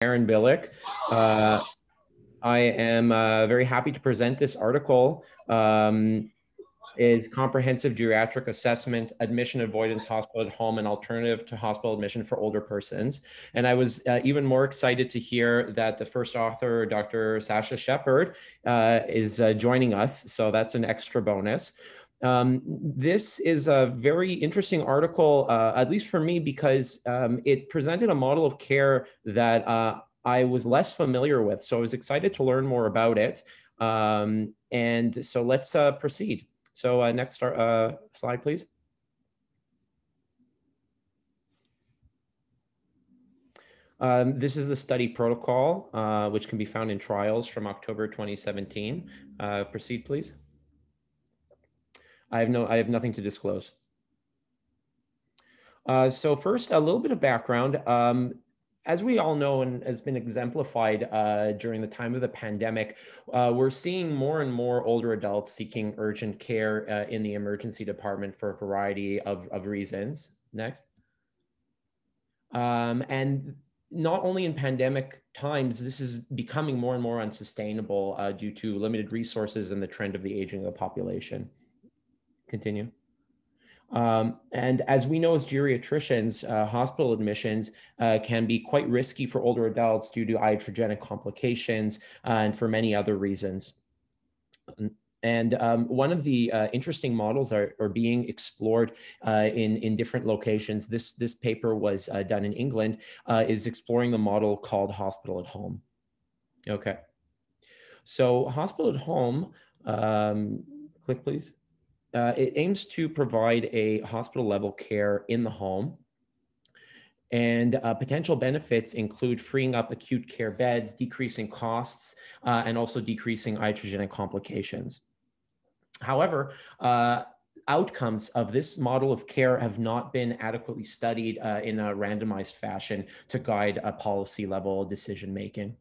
Aaron Bilek. I am very happy to present this article. Is comprehensive geriatric assessment, admission, avoidance, hospital at home, and alternative to hospital admission for older persons. And I was even more excited to hear that the first author, Dr. Sasha Shepard, is joining us. So that's an extra bonus. This is a very interesting article, at least for me, because it presented a model of care that I was less familiar with. So I was excited to learn more about it. And so let's proceed. So next slide, please. This is the study protocol, which can be found in Trials from October 2017. Proceed, please. I have nothing to disclose. So first, a little bit of background. As we all know and has been exemplified during the time of the pandemic, we're seeing more and more older adults seeking urgent care in the emergency department for a variety of reasons. Next. And not only in pandemic times, this is becoming more and more unsustainable due to limited resources and the trend of the aging of the population. Continue. And as we know as geriatricians, hospital admissions can be quite risky for older adults due to iatrogenic complications and for many other reasons. And one of the interesting models are being explored in different locations. This paper was done in England, is exploring the model called hospital at home. Okay. So hospital at home, click please. It aims to provide a hospital level care in the home. And potential benefits include freeing up acute care beds, decreasing costs, and also decreasing iatrogenic complications. However, outcomes of this model of care have not been adequately studied in a randomized fashion to guide a policy level decision making.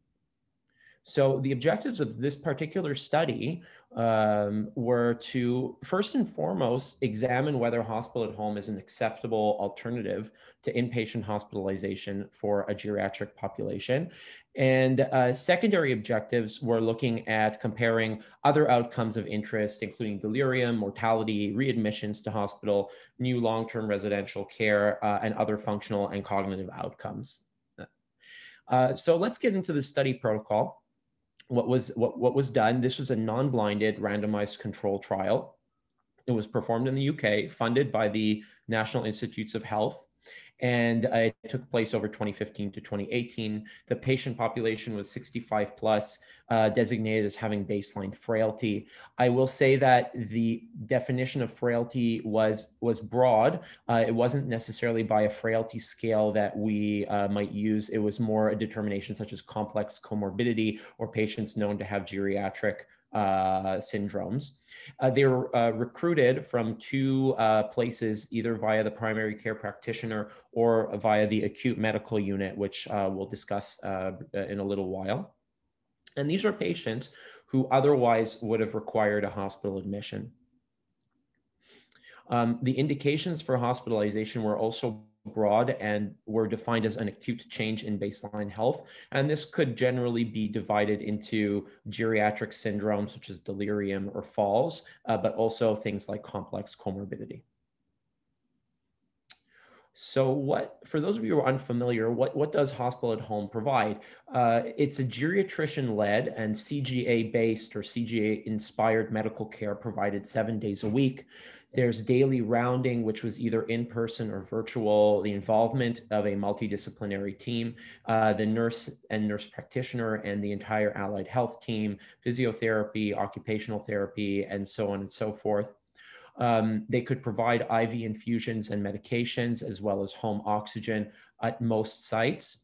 So the objectives of this particular study were to first and foremost examine whether hospital at home is an acceptable alternative to inpatient hospitalization for a geriatric population. And secondary objectives were looking at comparing other outcomes of interest, including delirium, mortality, readmissions to hospital, new long-term residential care, and other functional and cognitive outcomes. So let's get into the study protocol. What was done, this was a non-blinded randomized control trial. It was performed in the UK, funded by the National Institutes of Health, and it took place over 2015 to 2018. The patient population was 65 plus, designated as having baseline frailty. I will say that the definition of frailty was broad. It wasn't necessarily by a frailty scale that we might use. It was more a determination such as complex comorbidity or patients known to have geriatric syndromes. They were recruited from two places, either via the primary care practitioner or via the acute medical unit, which we'll discuss in a little while. And these are patients who otherwise would have required a hospital admission. The indications for hospitalization were also broad and were defined as an acute change in baseline health. And this could generally be divided into geriatric syndromes such as delirium or falls, but also things like complex comorbidity. So for those of you who are unfamiliar, what does hospital at home provide? It's a geriatrician-led and CGA-based or CGA-inspired medical care provided 7 days a week. There's daily rounding, which was either in person or virtual, the involvement of a multidisciplinary team, the nurse and nurse practitioner and the entire allied health team, physiotherapy, occupational therapy, and so on and so forth. They could provide IV infusions and medications as well as home oxygen at most sites.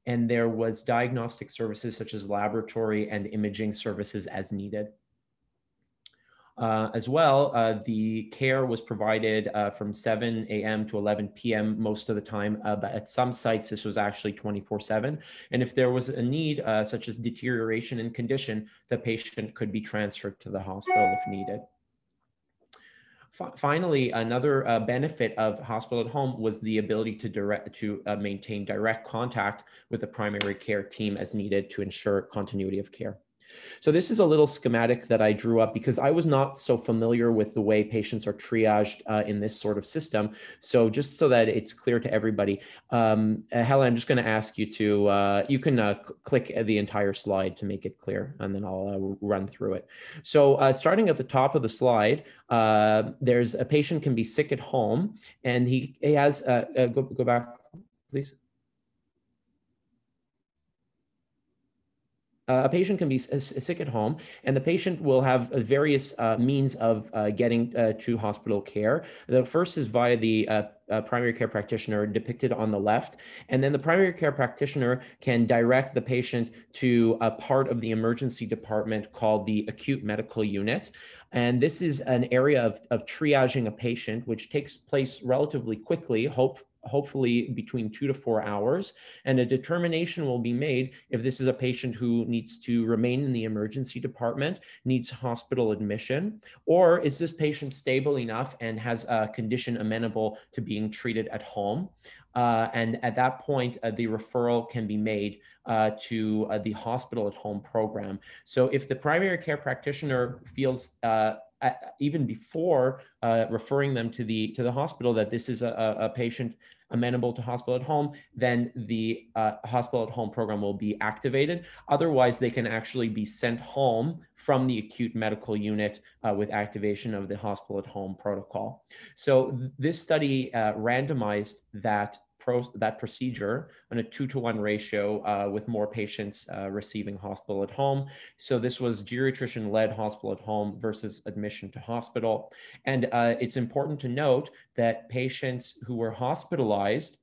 And there was diagnostic services such as laboratory and imaging services as needed. As well, the care was provided from 7 a.m. to 11 p.m. most of the time, but at some sites this was actually 24/7. And if there was a need, such as deterioration in condition, the patient could be transferred to the hospital if needed. Finally, another benefit of hospital at home was the ability to maintain direct contact with the primary care team as needed to ensure continuity of care. So this is a little schematic that I drew up because I was not so familiar with the way patients are triaged in this sort of system. So just so that it's clear to everybody, Helen, I'm just going to ask you to, you can click the entire slide to make it clear, and then I'll run through it. So starting at the top of the slide, there's a patient can be sick at home, and he has, go back, please. A patient can be sick at home, and the patient will have various means of getting to hospital care. The first is via the primary care practitioner depicted on the left, and then the primary care practitioner can direct the patient to a part of the emergency department called the acute medical unit. And this is an area of triaging a patient, which takes place relatively quickly, hopefully between 2 to 4 hours, and a determination will be made if this is a patient who needs to remain in the emergency department, needs hospital admission, or is this patient stable enough and has a condition amenable to being treated at home. And at that point, the referral can be made to the hospital at home program. So if the primary care practitioner feels even before referring them to the hospital that this is a patient amenable to hospital at home, then the hospital at home program will be activated. Otherwise, they can actually be sent home from the acute medical unit with activation of the hospital at home protocol. So this study randomized that procedure on a 2-to-1 ratio with more patients receiving hospital at home. So this was geriatrician-led hospital at home versus admission to hospital. And it's important to note that patients who were hospitalized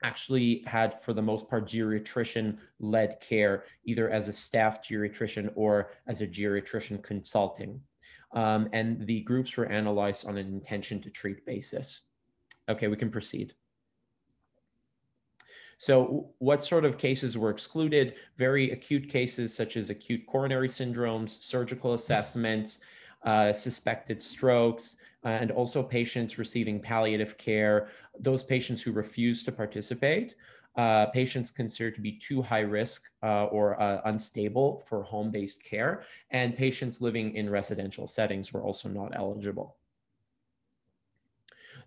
actually had, for the most part, geriatrician-led care, either as a staff geriatrician or as a geriatrician consulting. And the groups were analyzed on an intention to treat basis. Okay, we can proceed. So what sort of cases were excluded? Very acute cases such as acute coronary syndromes, surgical assessments, suspected strokes, and also patients receiving palliative care, those patients who refuse to participate, patients considered to be too high risk or unstable for home-based care, and patients living in residential settings were also not eligible.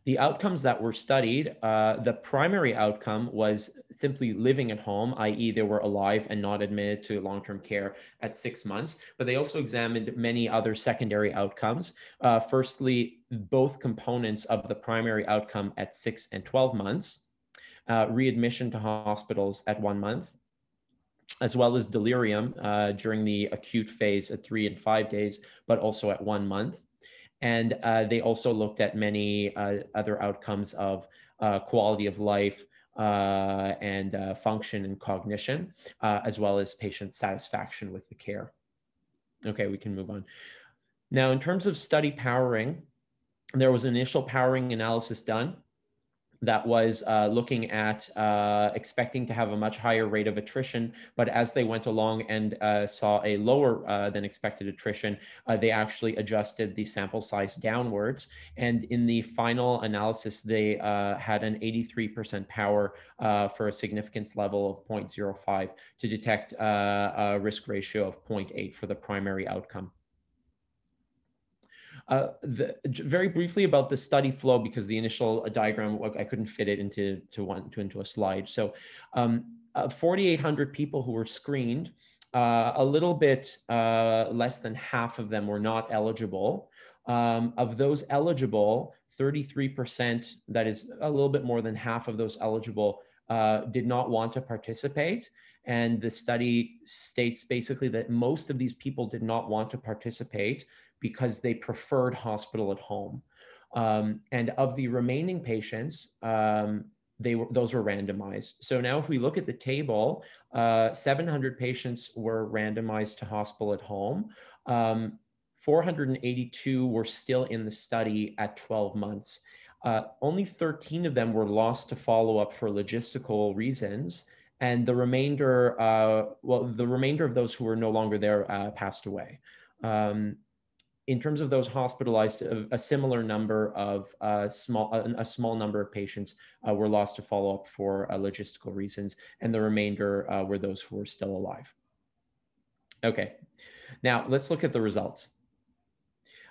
The outcomes that were studied, the primary outcome was simply living at home, i.e. they were alive and not admitted to long-term care at 6 months, but they also examined many other secondary outcomes. Firstly, both components of the primary outcome at 6 and 12 months, readmission to hospitals at 1 month, as well as delirium during the acute phase at 3 and 5 days, but also at 1 month. And they also looked at many other outcomes of quality of life and function and cognition, as well as patient satisfaction with the care. Okay, we can move on. Now, in terms of study powering, there was an initial powering analysis done that was looking at expecting to have a much higher rate of attrition, but as they went along and saw a lower than expected attrition, they actually adjusted the sample size downwards. And in the final analysis, they had an 83% power for a significance level of 0.05 to detect a risk ratio of 0.8 for the primary outcome. Very briefly about the study flow, because the initial diagram, I couldn't fit it into a slide. So 4,800 people who were screened, a little bit less than half of them were not eligible. Of those eligible, 33%, that is a little bit more than half of those eligible, did not want to participate. And the study states basically that most of these people did not want to participate because they preferred hospital at home. And of the remaining patients, those were randomized. So now if we look at the table, 700 patients were randomized to hospital at home. 482 were still in the study at 12 months. Only 13 of them were lost to follow-up for logistical reasons. And the remainder, the remainder of those who were no longer there passed away. in terms of those hospitalized, a similar number of a small number of patients were lost to follow-up for logistical reasons, and the remainder were those who were still alive. Okay, now let's look at the results.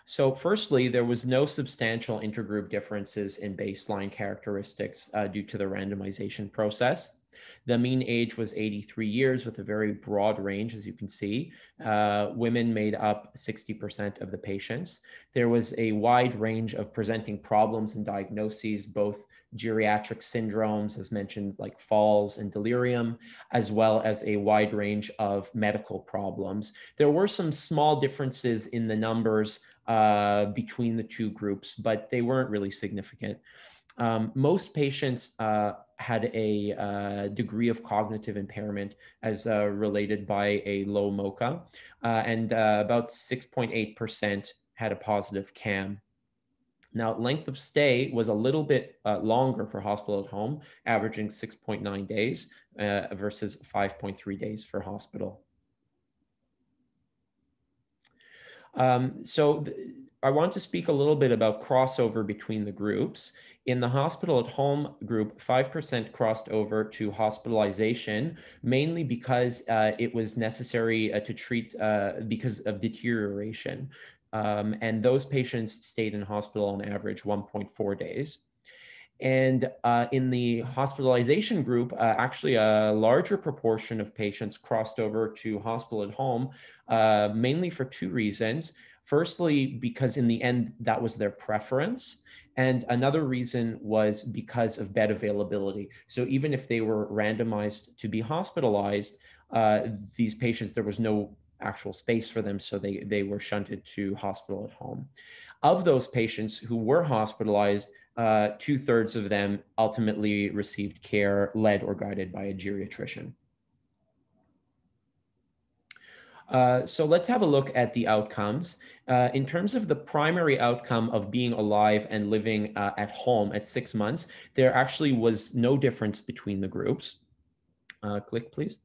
So firstly, there was no substantial intergroup differences in baseline characteristics due to the randomization process. The mean age was 83 years with a very broad range, as you can see. Women made up 60% of the patients. There was a wide range of presenting problems and diagnoses, both geriatric syndromes, as mentioned, like falls and delirium, as well as a wide range of medical problems. There were some small differences in the numbers between the two groups, but they weren't really significant. Most patients had a degree of cognitive impairment as related by a low MoCA, and about 6.8% had a positive CAM. Now, length of stay was a little bit longer for hospital at home, averaging 6.9 days versus 5.3 days for hospital. I want to speak a little bit about crossover between the groups. In the hospital at home group, 5% crossed over to hospitalization, mainly because it was necessary to treat because of deterioration. And those patients stayed in hospital on average 1.4 days. And in the hospitalization group, actually a larger proportion of patients crossed over to hospital at home, mainly for two reasons. Firstly, because in the end, that was their preference. And another reason was because of bed availability. So even if they were randomized to be hospitalized, these patients, there was no actual space for them, so they were shunted to hospital at home. Of those patients who were hospitalized, 2/3 of them ultimately received care led or guided by a geriatrician. So let's have a look at the outcomes. In terms of the primary outcome of being alive and living at home at 6 months, there actually was no difference between the groups. Click, please.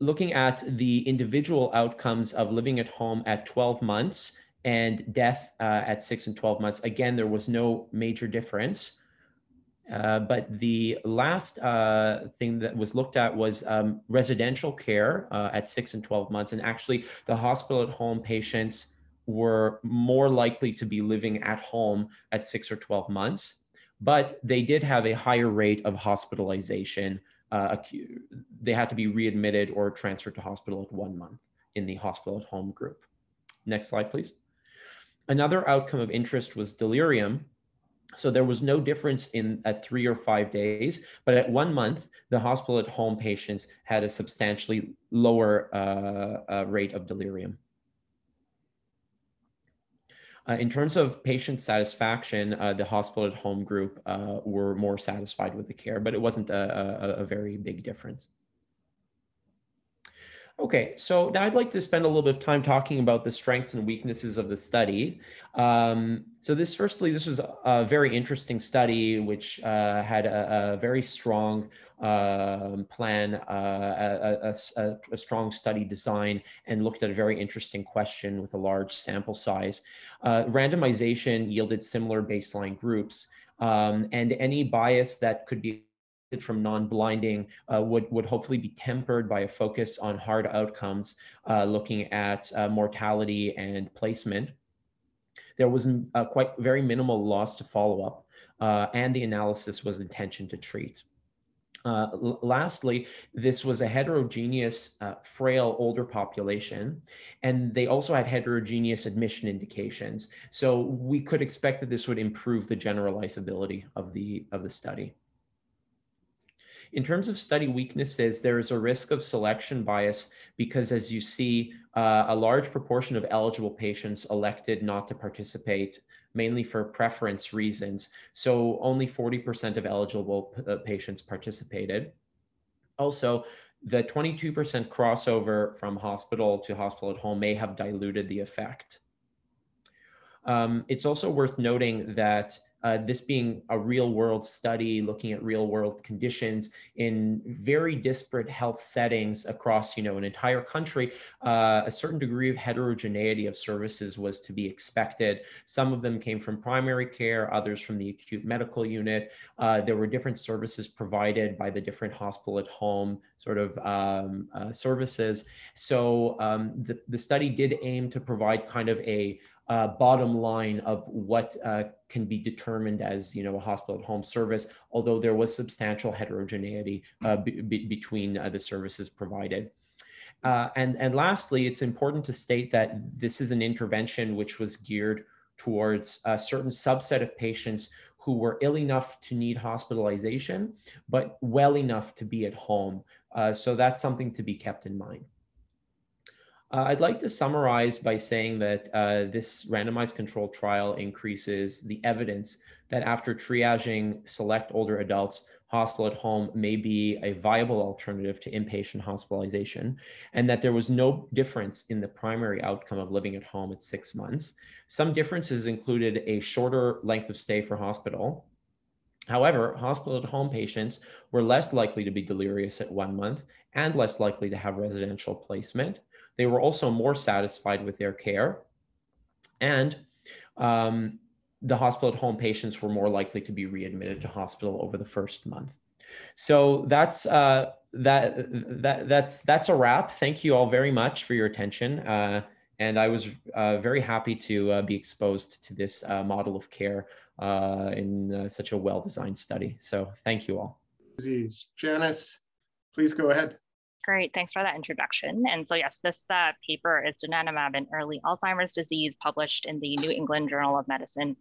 Looking at the individual outcomes of living at home at 12 months and death at 6 and 12 months, again, there was no major difference. But the last thing that was looked at was residential care at 6 and 12 months. And actually, the hospital at home patients were more likely to be living at home at 6 or 12 months, but they did have a higher rate of hospitalization. They had to be readmitted or transferred to hospital at 1 month in the hospital at home group. Next slide, please. Another outcome of interest was delirium. So there was no difference at 3 or 5 days, but at 1 month, the hospital at home patients had a substantially lower rate of delirium. In terms of patient satisfaction, the hospital at home group were more satisfied with the care, but it wasn't a very big difference. Okay, so now I'd like to spend a little bit of time talking about the strengths and weaknesses of the study. So this was a very interesting study, which had a very strong plan, a strong study design, and looked at a very interesting question with a large sample size. Randomization yielded similar baseline groups, and any bias that could be from non-blinding would hopefully be tempered by a focus on hard outcomes, looking at mortality and placement. There was very minimal loss to follow-up, and the analysis was intention to treat. Lastly, this was a heterogeneous, frail, older population, and they also had heterogeneous admission indications. So we could expect that this would improve the generalizability of the study. In terms of study weaknesses, there is a risk of selection bias because, as you see, a large proportion of eligible patients elected not to participate, mainly for preference reasons. So only 40% of eligible patients participated. Also, the 22% crossover from hospital to hospital at home may have diluted the effect. It's also worth noting that This being a real world study looking at real world conditions in very disparate health settings across, an entire country. A certain degree of heterogeneity of services was to be expected. Some of them came from primary care, others from the acute medical unit. There were different services provided by the different hospital at home sort of services. So the study did aim to provide kind of a bottom line of what can be determined as, a hospital at home service, although there was substantial heterogeneity between the services provided. And lastly, it's important to state that this is an intervention which was geared towards a certain subset of patients who were ill enough to need hospitalization, but well enough to be at home. So that's something to be kept in mind. I'd like to summarize by saying that this randomized controlled trial increases the evidence that after triaging select older adults, hospital at home may be a viable alternative to inpatient hospitalization, and that there was no difference in the primary outcome of living at home at 6 months. Some differences included a shorter length of stay for hospital. However, hospital at home patients were less likely to be delirious at 1 month and less likely to have residential placement. They were also more satisfied with their care, and the hospital at home patients were more likely to be readmitted to hospital over the first month. So that's that's a wrap. Thank you all very much for your attention, and I was very happy to be exposed to this model of care in such a well-designed study. So thank you all. Janice, please go ahead. Great, thanks for that introduction. And so yes, this paper is Donanemab in early Alzheimer's disease, published in the New England Journal of Medicine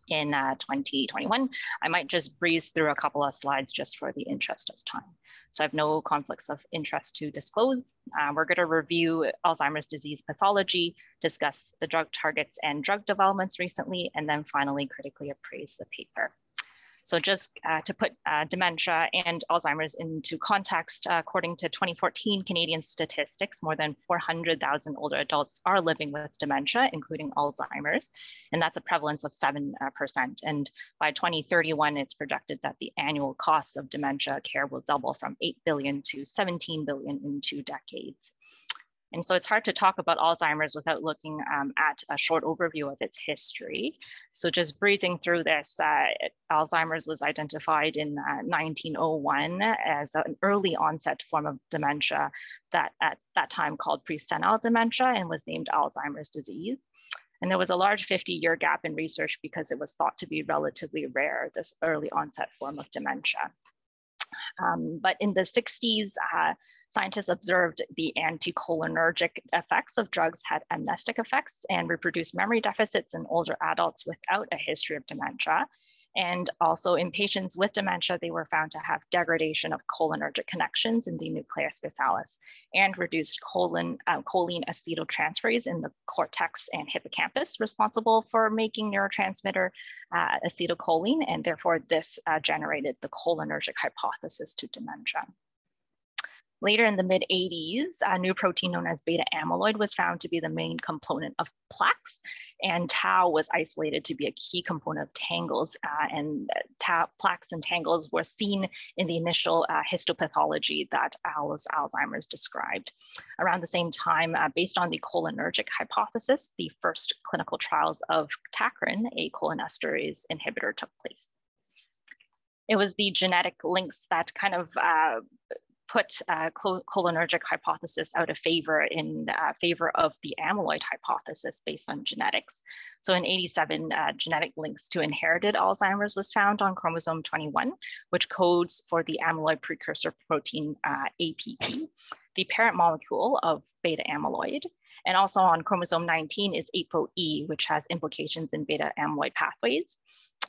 in 2021. I might just breeze through a couple of slides just for the interest of time. So I have no conflicts of interest to disclose. We're going to review Alzheimer's disease pathology, discuss the drug targets and drug developments recently, and then finally critically appraise the paper. So just to put dementia and Alzheimer's into context, according to 2014 Canadian statistics, more than 400,000 older adults are living with dementia, including Alzheimer's, and that's a prevalence of 7%. And by 2031, it's projected that the annual cost of dementia care will double from 8 billion to 17 billion in 2 decades. And so it's hard to talk about Alzheimer's without looking at a short overview of its history. So just breezing through this, Alzheimer's was identified in 1901 as an early onset form of dementia that at that time called presenile dementia and was named Alzheimer's disease. And there was a large 50-year gap in research because it was thought to be relatively rare, this early onset form of dementia. But in the 60s, scientists observed the anticholinergic effects of drugs had amnestic effects and reproduced memory deficits in older adults without a history of dementia. And also in patients with dementia, they were found to have degradation of cholinergic connections in the nucleus basalis and reduced choline acetyltransferase in the cortex and hippocampus, responsible for making neurotransmitter acetylcholine. And therefore, this generated the cholinergic hypothesis to dementia. Later in the mid-80s, a new protein known as beta amyloid was found to be the main component of plaques, and tau was isolated to be a key component of tangles, and plaques and tangles were seen in the initial histopathology that Alois Alzheimer's described. Around the same time, based on the cholinergic hypothesis, the first clinical trials of tacrin, a cholinesterase inhibitor, took place. It was the genetic links that kind of put cholinergic hypothesis out of favor in favor of the amyloid hypothesis based on genetics. So in 87, genetic links to inherited Alzheimer's was found on chromosome 21, which codes for the amyloid precursor protein APP, the parent molecule of beta amyloid. And also on chromosome 19 is ApoE, which has implications in beta amyloid pathways.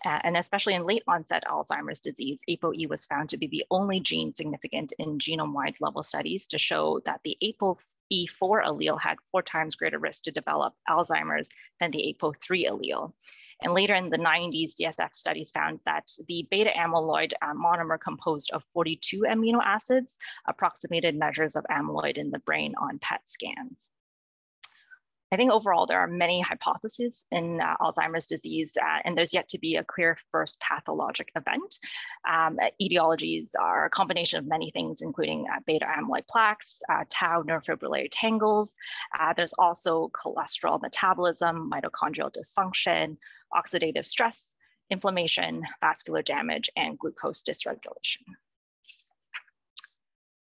And especially in late onset Alzheimer's disease, ApoE was found to be the only gene significant in genome-wide level studies to show that the ApoE4 allele had 4 times greater risk to develop Alzheimer's than the ApoE3 allele. And later in the 90s, DSF studies found that the beta amyloid monomer composed of 42 amino acids approximated measures of amyloid in the brain on PET scans. I think overall, there are many hypotheses in Alzheimer's disease, and there's yet to be a clear first pathologic event. Etiologies are a combination of many things, including beta amyloid plaques, tau neurofibrillary tangles. There's also cholesterol metabolism, mitochondrial dysfunction, oxidative stress, inflammation, vascular damage, and glucose dysregulation.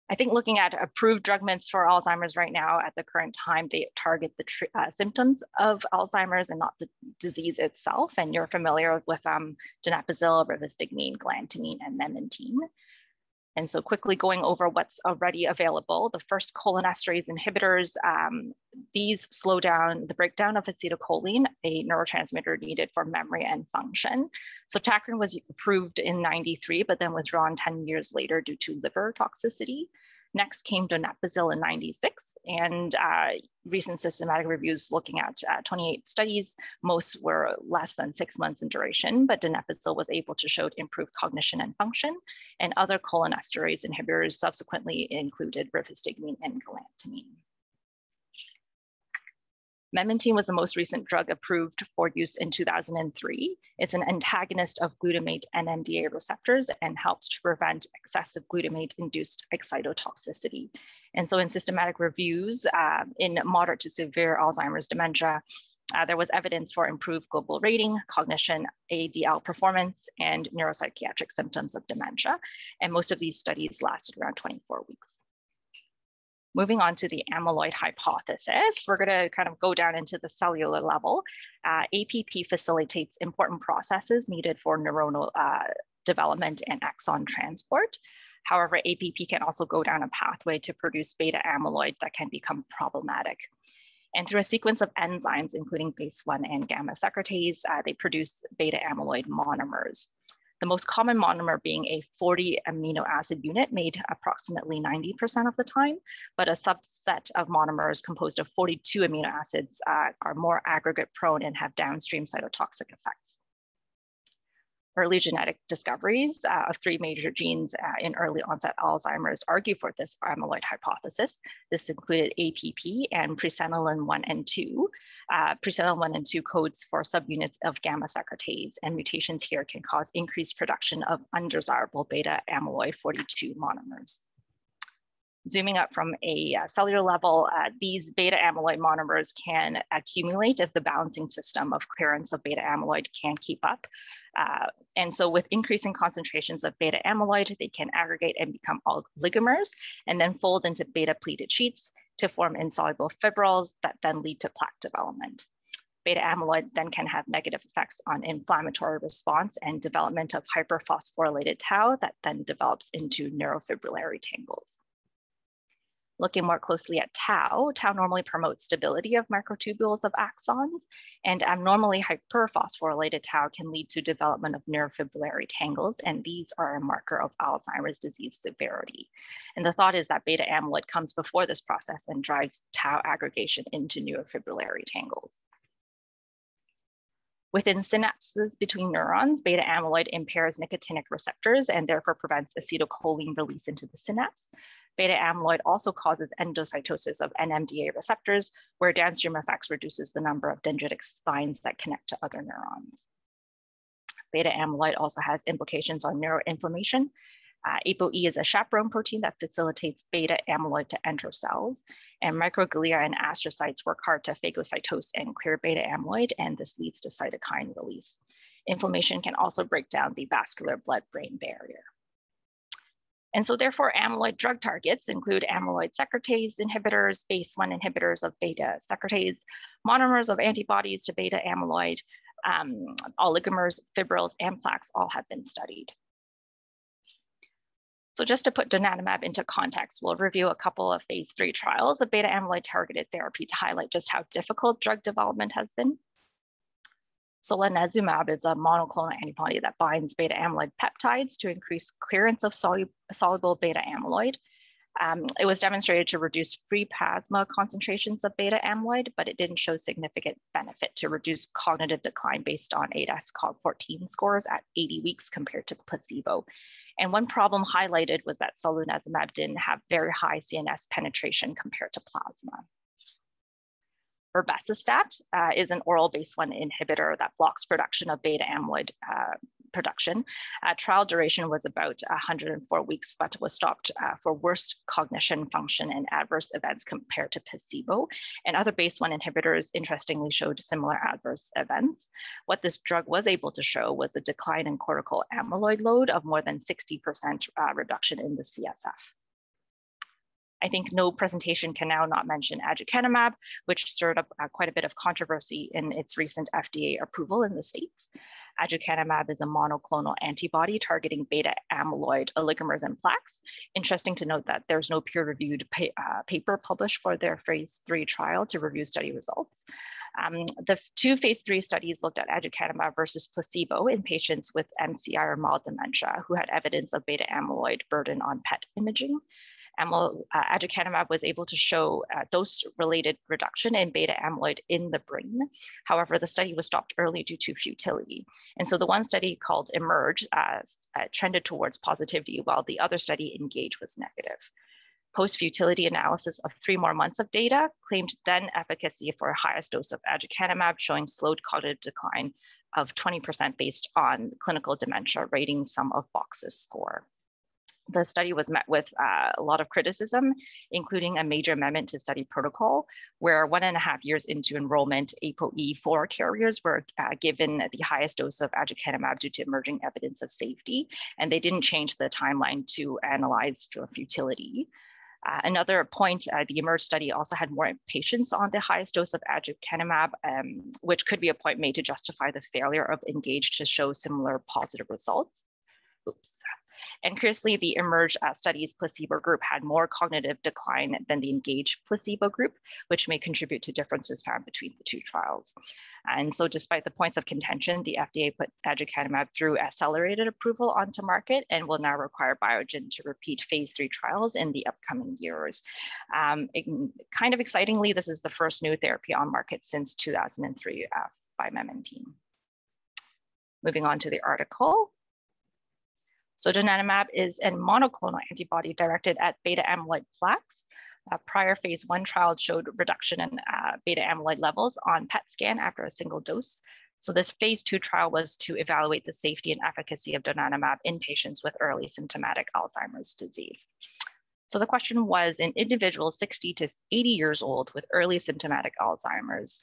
I think looking at approved drug meds for Alzheimer's right now at the current time, they target the symptoms of Alzheimer's and not the disease itself. And you're familiar with donepezil, rivastigmine, galantamine, and memantine. And so quickly going over what's already available, the first cholinesterase inhibitors, these slow down the breakdown of acetylcholine, a neurotransmitter needed for memory and function. So Tacrin was approved in '93, but then withdrawn 10 years later due to liver toxicity. Next came donepezil in '96, and recent systematic reviews looking at 28 studies. Most were less than 6 months in duration, but donepezil was able to show improved cognition and function, and other cholinesterase inhibitors subsequently included rivastigmine and galantamine. Memantine was the most recent drug approved for use in 2003. It's an antagonist of glutamate NMDA receptors and helps to prevent excessive glutamate-induced excitotoxicity. And so in systematic reviews in moderate to severe Alzheimer's dementia, there was evidence for improved global rating, cognition, ADL performance, and neuropsychiatric symptoms of dementia. And most of these studies lasted around 24 weeks. Moving on to the amyloid hypothesis, we're going to kind of go down into the cellular level. APP facilitates important processes needed for neuronal development and axon transport. However, APP can also go down a pathway to produce beta amyloid that can become problematic. And through a sequence of enzymes, including base 1 and gamma secretase, they produce beta amyloid monomers. The most common monomer being a 40 amino acid unit made approximately 90% of the time, but a subset of monomers composed of 42 amino acids are more aggregate prone and have downstream cytotoxic effects. Early genetic discoveries of 3 major genes in early onset Alzheimer's argue for this amyloid hypothesis. This included APP and presenilin 1 and 2. Presenilin 1 and 2 codes for subunits of gamma secretase, and mutations here can cause increased production of undesirable beta amyloid 42 monomers. Zooming up from a cellular level, these beta amyloid monomers can accumulate if the balancing system of clearance of beta amyloid can't keep up. And so with increasing concentrations of beta amyloid, they can aggregate and become oligomers and then fold into beta pleated sheets to form insoluble fibrils that then lead to plaque development. Beta amyloid then can have negative effects on inflammatory response and development of hyperphosphorylated tau that then develops into neurofibrillary tangles. Looking more closely at tau, tau normally promotes stability of microtubules of axons, and abnormally hyperphosphorylated tau can lead to development of neurofibrillary tangles, and these are a marker of Alzheimer's disease severity. And the thought is that beta amyloid comes before this process and drives tau aggregation into neurofibrillary tangles. Within synapses between neurons, beta amyloid impairs nicotinic receptors and therefore prevents acetylcholine release into the synapse. Beta amyloid also causes endocytosis of NMDA receptors, where downstream effects reduces the number of dendritic spines that connect to other neurons. Beta amyloid also has implications on neuroinflammation. ApoE is a chaperone protein that facilitates beta amyloid to enter cells, and microglia and astrocytes work hard to phagocytose and clear beta amyloid, and this leads to cytokine release. Inflammation can also break down the vascular blood-brain barrier. And so therefore, amyloid drug targets include amyloid secretase inhibitors, base 1 inhibitors of beta secretase, monomers of antibodies to beta amyloid, oligomers, fibrils, and plaques all have been studied. So just to put donanemab into context, we'll review a couple of phase 3 trials of beta amyloid targeted therapy to highlight just how difficult drug development has been. Cholinergic is a monoclonal antibody that binds beta amyloid peptides to increase clearance of soluble beta amyloid. It was demonstrated to reduce free plasma concentrations of beta amyloid, but it didn't show significant benefit to reduce cognitive decline based on ADAS-Cog14 scores at 80 weeks compared to placebo. And one problem highlighted was that cholinergic didn't have very high CNS penetration compared to plasma. Verbesistat is an oral BACE1 inhibitor that blocks production of beta amyloid production. Trial duration was about 104 weeks, but was stopped for worse cognition, function, and adverse events compared to placebo. And other BACE1 inhibitors, interestingly, showed similar adverse events. What this drug was able to show was a decline in cortical amyloid load of more than 60% reduction in the CSF. I think no presentation can now not mention Aducanumab, which stirred up quite a bit of controversy in its recent FDA approval in the States. Aducanumab is a monoclonal antibody targeting beta amyloid oligomers and plaques. Interesting to note that there's no peer-reviewed paper published for their phase 3 trial to review study results. The 2 phase 3 studies looked at Aducanumab versus placebo in patients with MCI or mild dementia who had evidence of beta amyloid burden on PET imaging. Aducanumab was able to show dose-related reduction in beta amyloid in the brain. However, the study was stopped early due to futility. And so the one study called Emerge trended towards positivity, while the other study, Engage, was negative. Post-futility analysis of 3 more months of data claimed then efficacy for highest dose of Aducanumab, showing slowed cognitive decline of 20% based on clinical dementia rating sum of boxes score. The study was met with a lot of criticism, including a major amendment to study protocol, where 1.5 years into enrollment, ApoE4 carriers were given the highest dose of Aducanumab due to emerging evidence of safety, and they didn't change the timeline to analyze for futility. Another point, the Emerge study also had more patients on the highest dose of Aducanumab, which could be a point made to justify the failure of Engage to show similar positive results. Oops. And curiously, the Emerge study's placebo group had more cognitive decline than the Engage placebo group, which may contribute to differences found between the 2 trials. And so despite the points of contention, the FDA put Aducanumab through accelerated approval onto market and will now require Biogen to repeat phase 3 trials in the upcoming years. Kind of excitingly, this is the first new therapy on market since 2003 by Memantine. Moving on to the article. So Donanemab is a monoclonal antibody directed at beta amyloid plaques. A prior phase 1 trial showed reduction in beta amyloid levels on PET scan after a single dose. So this phase 2 trial was to evaluate the safety and efficacy of Donanemab in patients with early symptomatic Alzheimer's disease. So the question was, in individuals 60 to 80 years old with early symptomatic Alzheimer's,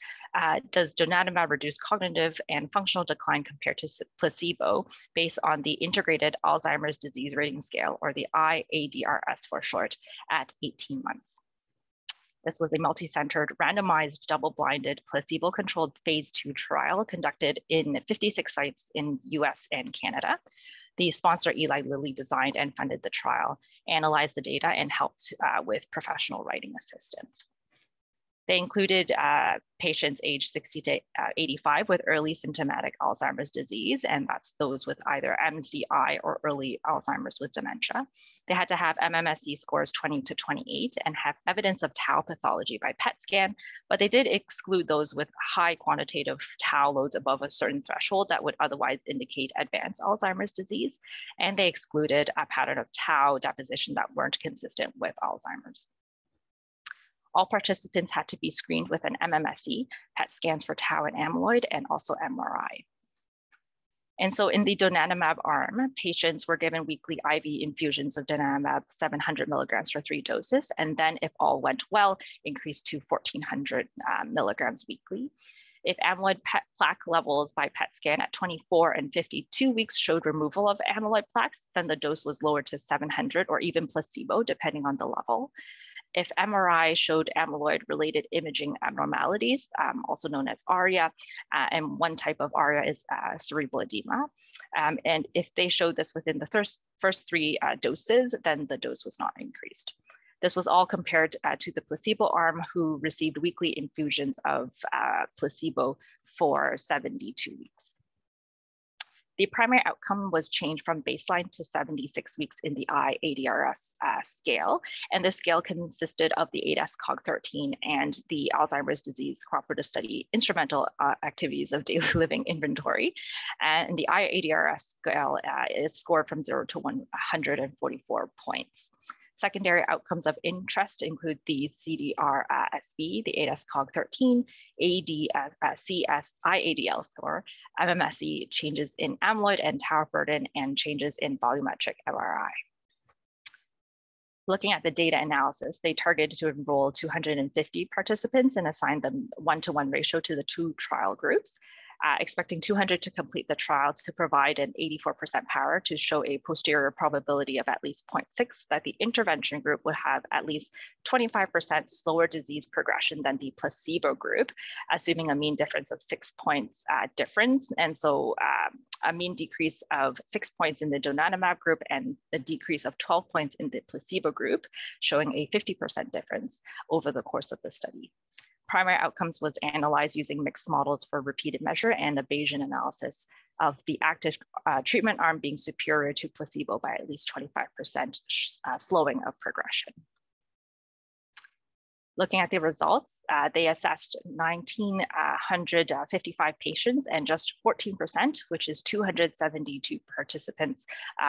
does Donanemab reduce cognitive and functional decline compared to placebo based on the Integrated Alzheimer's Disease Rating Scale, or the IADRS for short, at 18 months? This was a multi-centered, randomized, double-blinded, placebo-controlled phase 2 trial conducted in 56 sites in US and Canada. The sponsor, Eli Lilly, designed and funded the trial, analyzed the data, and helped with professional writing assistance. They included patients aged 60 to 85 with early symptomatic Alzheimer's disease, and that's those with either MCI or early Alzheimer's with dementia. They had to have MMSE scores 20 to 28 and have evidence of tau pathology by PET scan, but they did exclude those with high quantitative tau loads above a certain threshold that would otherwise indicate advanced Alzheimer's disease, and they excluded a pattern of tau deposition that weren't consistent with Alzheimer's. All participants had to be screened with an MMSE, PET scans for tau and amyloid, and also MRI. And so in the Donanemab arm, patients were given weekly IV infusions of Donanemab 700 milligrams for 3 doses, and then if all went well, increased to 1400 milligrams weekly. If amyloid plaque levels by PET scan at 24 and 52 weeks showed removal of amyloid plaques, then the dose was lowered to 700 or even placebo, depending on the level. If MRI showed amyloid-related imaging abnormalities, also known as ARIA, and one type of ARIA is cerebral edema, and if they showed this within the first 3 doses, then the dose was not increased. This was all compared to the placebo arm, who received weekly infusions of placebo for 72 weeks. The primary outcome was changed from baseline to 76 weeks in the IADRS scale, and this scale consisted of the 8S-COG-13 and the Alzheimer's Disease Cooperative Study instrumental activities of daily living inventory. And the IADRS scale is scored from 0 to 144 points. Secondary outcomes of interest include the CDR-SB, the ADAS-Cog13, CSI-ADL score, MMSE, changes in amyloid and tau burden, and changes in volumetric MRI. Looking at the data analysis, they targeted to enroll 250 participants and assign them 1-to-1 ratio to the 2 trial groups, expecting 200 to complete the trial to provide an 84% power to show a posterior probability of at least 0.6 that the intervention group would have at least 25% slower disease progression than the placebo group, assuming a mean difference of 6 points difference. And so a mean decrease of 6 points in the Donanemab group and a decrease of 12 points in the placebo group, showing a 50% difference over the course of the study. Primary outcomes was analyzed using mixed models for repeated measure and a Bayesian analysis of the active treatment arm being superior to placebo by at least 25% slowing of progression. Looking at the results, they assessed 1,955 patients and just 14%, which is 272 participants,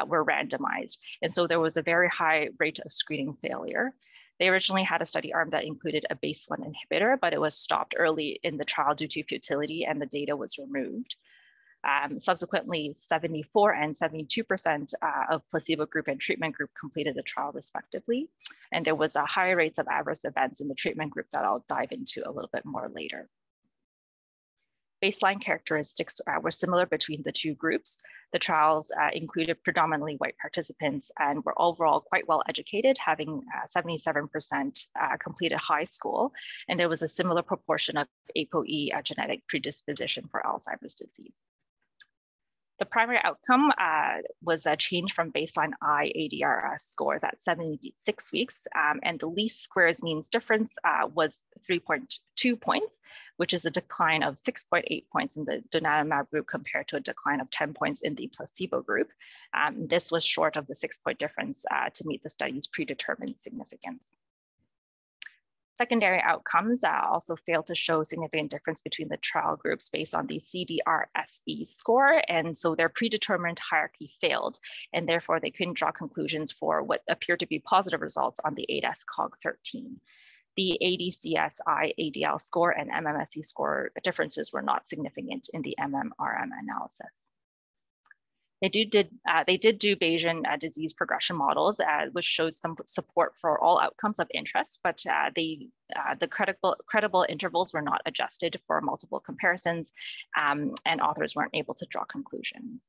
were randomized. And so there was a very high rate of screening failure. They originally had a study arm that included a BACE1 inhibitor, but it was stopped early in the trial due to futility and the data was removed. Subsequently, 74 and 72% of placebo group and treatment group completed the trial respectively. And there was a high rates of adverse events in the treatment group that I'll dive into a little bit more later. Baseline characteristics were similar between the 2 groups. The trials included predominantly white participants and were overall quite well educated, having 77% completed high school. And there was a similar proportion of APOE genetic predisposition for Alzheimer's disease. The primary outcome was a change from baseline iADRS scores at 76 weeks, and the least squares means difference was 3.2 points, which is a decline of 6.8 points in the Donanemab group compared to a decline of 10 points in the placebo group. This was short of the 6-point difference to meet the study's predetermined significance. Secondary outcomes also failed to show significant difference between the trial groups based on the CDR-SB score. And so their predetermined hierarchy failed, and therefore they couldn't draw conclusions for what appeared to be positive results on the ADAS-Cog13. The ADCS-I-ADL score and MMSE score differences were not significant in the MMRM analysis. They did do Bayesian disease progression models, which showed some support for all outcomes of interest, but the credible intervals were not adjusted for multiple comparisons, and authors weren't able to draw conclusions.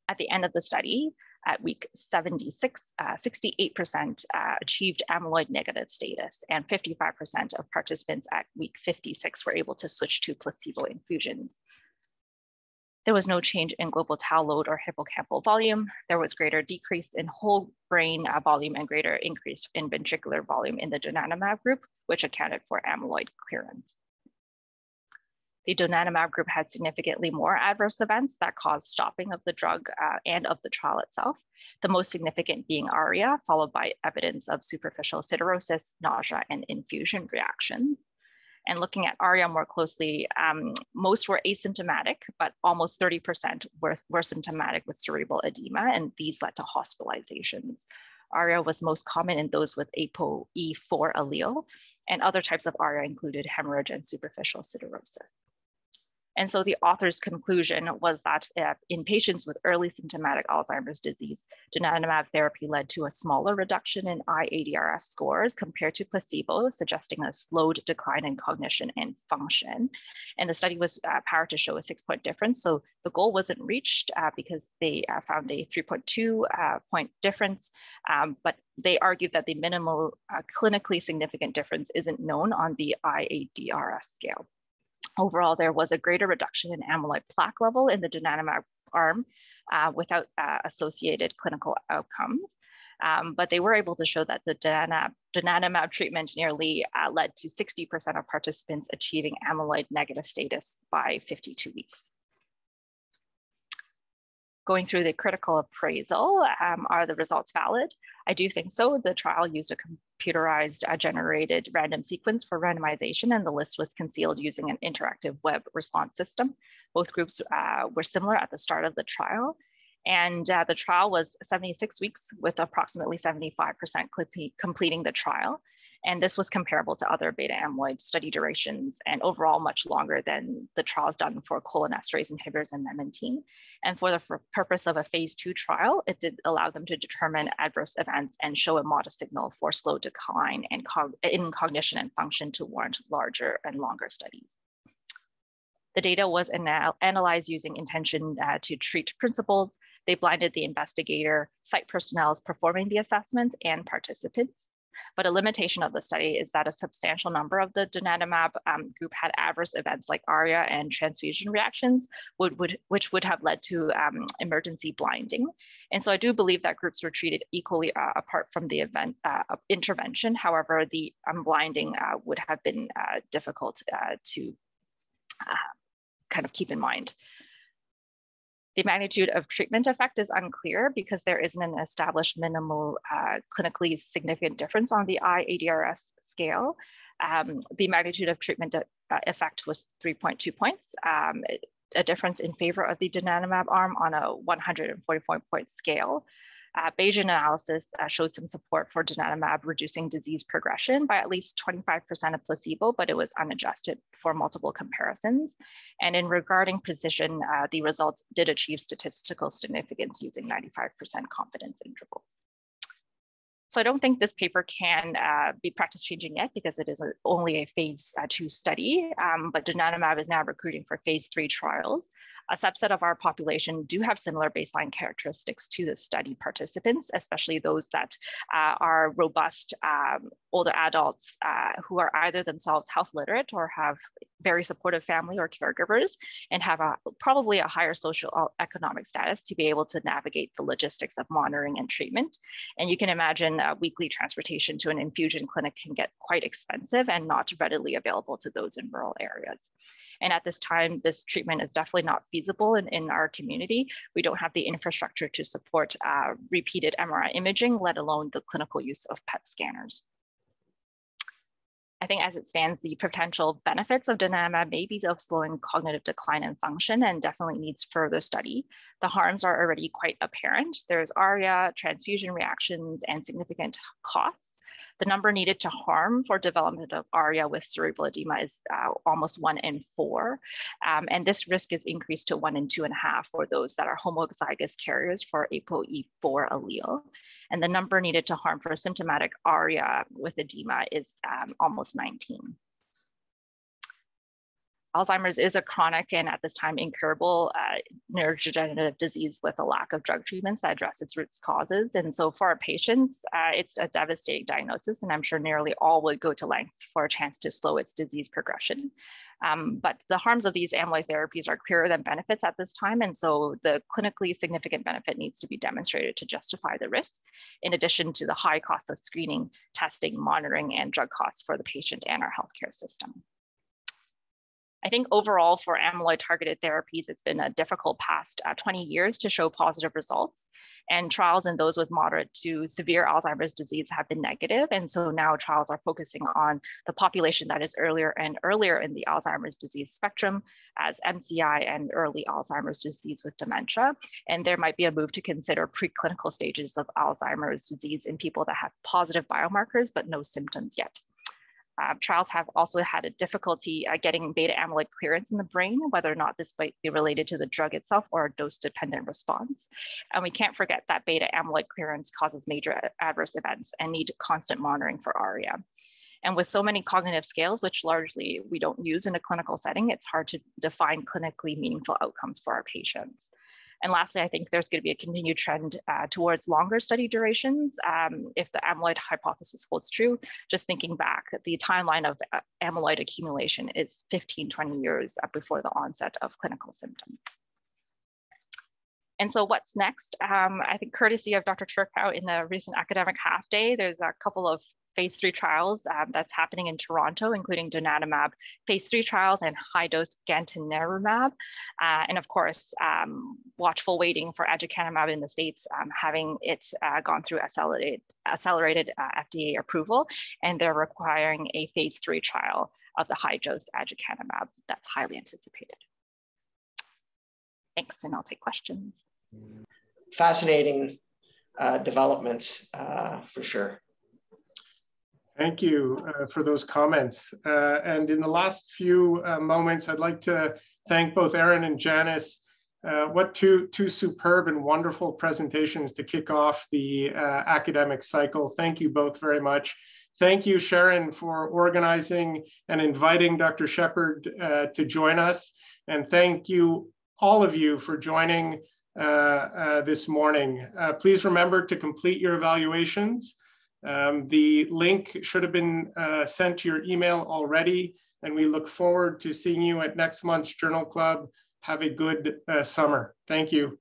At the end of the study, at week 76, 68% achieved amyloid negative status, and 55% of participants at week 56 were able to switch to placebo infusions. There was no change in global tau load or hippocampal volume. There was greater decrease in whole brain volume and greater increase in ventricular volume in the Donanemab group, which accounted for amyloid clearance. The Donanemab group had significantly more adverse events that caused stopping of the drug and of the trial itself, the most significant being ARIA, followed by evidence of superficial siderosis, nausea, and infusion reactions. And looking at ARIA more closely, most were asymptomatic, but almost 30% were symptomatic with cerebral edema, and these led to hospitalizations. ARIA was most common in those with ApoE4 allele, and other types of ARIA included hemorrhage and superficial siderosis. And so the author's conclusion was that in patients with early symptomatic Alzheimer's disease, Donanemab therapy led to a smaller reduction in iADRS scores compared to placebo, suggesting a slowed decline in cognition and function. And the study was powered to show a 6-point difference. So the goal wasn't reached because they found a 3.2 point difference, but they argued that the minimal clinically significant difference isn't known on the iADRS scale. Overall, there was a greater reduction in amyloid plaque level in the Donanemab arm without associated clinical outcomes. But they were able to show that the Donanemab treatment nearly led to 60% of participants achieving amyloid negative status by 52 weeks. Going through the critical appraisal, are the results valid? I do think so. The trial used a computerized generated random sequence for randomization, and the list was concealed using an interactive web response system. Both groups were similar at the start of the trial. And the trial was 76 weeks with approximately 75% completing the trial. And this was comparable to other beta amyloid study durations and overall much longer than the trials done for cholinesterase inhibitors and memantine. And for the purpose of a phase 2 trial, it did allow them to determine adverse events and show a modest signal for slow decline in cognition and function to warrant larger and longer studies. The data was analyzed using intention to treat principles. They blinded the investigator, site personnel performing the assessment, and participants. But a limitation of the study is that a substantial number of the donanemab group had adverse events like ARIA and transfusion reactions, which would have led to emergency blinding. And so I do believe that groups were treated equally apart from the event intervention. However, the unblinding would have been difficult to kind of keep in mind. The magnitude of treatment effect is unclear because there isn't an established minimal clinically significant difference on the iADRS scale. The magnitude of treatment effect was 3.2 points, a difference in favor of the donanemab arm on a 144-point scale. Bayesian analysis showed some support for donanemab reducing disease progression by at least 25% of placebo, but it was unadjusted for multiple comparisons. And in regarding precision, the results did achieve statistical significance using 95% confidence intervals. So I don't think this paper can be practice changing yet because it is only a phase 2 study, but donanemab is now recruiting for phase 3 trials. A subset of our population do have similar baseline characteristics to the study participants, especially those that are robust older adults who are either themselves health literate or have very supportive family or caregivers and have probably a higher social economic status to be able to navigate the logistics of monitoring and treatment. And you can imagine weekly transportation to an infusion clinic can get quite expensive and not readily available to those in rural areas. And at this time, this treatment is definitely not feasible in our community. We don't have the infrastructure to support repeated MRI imaging, let alone the clinical use of PET scanners. I think as it stands, the potential benefits of donanemab may be of slowing cognitive decline and function and definitely needs further study. The harms are already quite apparent. There's ARIA, transfusion reactions, and significant costs. The number needed to harm for development of ARIA with cerebral edema is almost 1 in 4. And this risk is increased to 1 in 2.5 for those that are homozygous carriers for ApoE4 allele. And the number needed to harm for symptomatic ARIA with edema is almost 19. Alzheimer's is a chronic and at this time incurable neurodegenerative disease with a lack of drug treatments that address its root causes. And so for our patients, it's a devastating diagnosis, and I'm sure nearly all would go to length for a chance to slow its disease progression. But the harms of these amyloid therapies are clearer than benefits at this time. And so the clinically significant benefit needs to be demonstrated to justify the risk, in addition to the high cost of screening, testing, monitoring, and drug costs for the patient and our healthcare system. I think overall for amyloid targeted therapies, it's been a difficult past 20 years to show positive results. And trials in those with moderate to severe Alzheimer's disease have been negative. And so now trials are focusing on the population that is earlier and earlier in the Alzheimer's disease spectrum as MCI and early Alzheimer's disease with dementia. And there might be a move to consider preclinical stages of Alzheimer's disease in people that have positive biomarkers, but no symptoms yet. Trials have also had a difficulty getting beta amyloid clearance in the brain, whether or not this might be related to the drug itself or a dose-dependent response. And we can't forget that beta amyloid clearance causes major adverse events and need constant monitoring for ARIA. And with so many cognitive scales, which largely we don't use in a clinical setting, it's hard to define clinically meaningful outcomes for our patients. And lastly, I think there's going to be a continued trend towards longer study durations if the amyloid hypothesis holds true. Just thinking back, the timeline of amyloid accumulation is 15, 20 years before the onset of clinical symptoms. And so what's next? I think courtesy of Dr. Turkow in the recent academic half day, there's a couple of phase 3 trials that's happening in Toronto, including donanemab phase 3 trials and high-dose gantenerumab. And of course, watchful waiting for aducanumab in the States, having it gone through accelerated FDA approval, and they're requiring a phase 3 trial of the high-dose aducanumab that's highly anticipated. Thanks, and I'll take questions. fascinating developments for sure. Thank you for those comments. And in the last few moments, I'd like to thank both Aaron and Janice. What two superb and wonderful presentations to kick off the academic cycle. Thank you both very much. Thank you, Sharon, for organizing and inviting Dr. Shepherd to join us. And thank you, all of you, for joining this morning. Please remember to complete your evaluations. The link should have been sent to your email already, and we look forward to seeing you at next month's Journal Club. Have a good summer. Thank you.